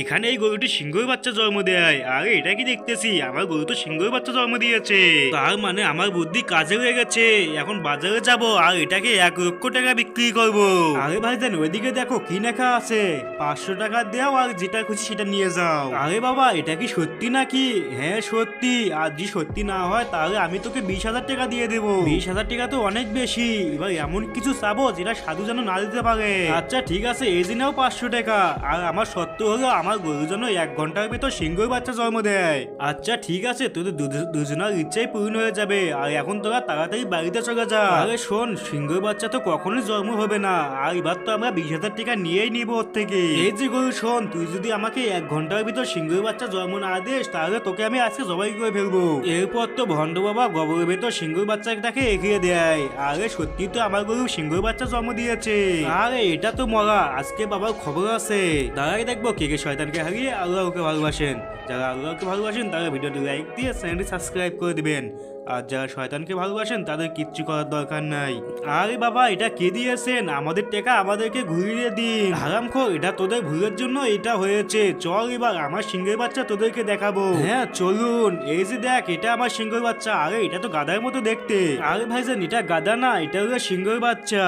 এখানে এই গরুটি সিংহের বাচ্চা জন্ম দেয়। আর এটা কি দেখতেছি, আমার গরু তো সিংহের বাচ্চা জন্ম দিয়েছে। তার মানে আমার বুদ্ধি কাজে হয়ে গেছে। এখন বাজারে যাব আর এটাকে 1 লক্ষ টাকা বিক্রি করব। আরে ভাইজান ওইদিকে দেখো কি লেখা আছে, 500 টাকা দাও আর যেটা খুশি সেটা নিয়ে যাও। আরে বাবা এটা কি সত্যি নাকি? হ্যাঁ সত্যি। আর যদি সত্যি না হয় তাহলে আমি তোকে 20,000 টাকা দিয়ে দেবো। 20,000 টাকা তো অনেক বেশি। এবার এমন কিছু চাবো যেটা সাধু যেন না দিতে পারে। আচ্ছা ঠিক আছে, এই যে নাও 500 টাকা। আর আমার সত্য হলো আমার গরু যেন 1 ঘন্টার ভিতর সিংহের বাচ্চা জন্ম দেয়। আচ্ছা ঠিক আছে, তোদের দুজনের ইচ্ছাই পূর্ণ হয়ে যাবে। আর এখন তোরা তাড়াতাড়ি বাড়িতে চলে যা। আরে শোন, সিংহের বাচ্চা তো কখনোই জন্ম হবে না। আর এবার তো আমরা 20,000 টাকা নিয়েই নিব ওর থেকে। এই যে গরু শোন, তুই যদি আমাকে 1 ঘন্টার ভিতর সিংহের বাচ্চা জন্ম না দিস তাহলে তোকে আমি আজকে জবাই করে ফেলবো। এরপর তো ভণ্ড বাবা গোবরের ভেতর সিংহের বাচ্চাটাকে এগিয়ে দেয়। আরে সত্যি তো আমার গরু সিংহের বাচ্চা জন্ম দিয়েছে। আরে এটা তো মরা, আজকে বাবার খবর আছে। দাঁড়াই দেখবো কে কে শয়তানকে হারিয়ে আল্লাহকে ভালোবাসেন। যারা আল্লাহকে ভালোবাসেন তারা ভিডিওটি লাইক দিয়ে চ্যানেলটি সাবস্ক্রাইব করে দিবেন। আর যারা শয়তানকে ভালোবাসেন তাদের কিচ্ছু করার দরকার নাই। আরে বাবা এটা কে দিয়েছেন? আমাদের টাকা আমাদেরকে ঘুরিয়ে দিন। হারামখোর, এটা তোদের ভুলের জন্য এটা হয়েছে। চল এবার আমার সিংহের বাচ্চা তোদেরকে দেখাবো। হ্যাঁ চলুন। এই যে দেখ, এটা আমার সিংহের বাচ্চা। আরে এটা তো গাধার মতো দেখতে। আরে ভাইজান এটা গাধা না, এটা হলো সিংহের বাচ্চা।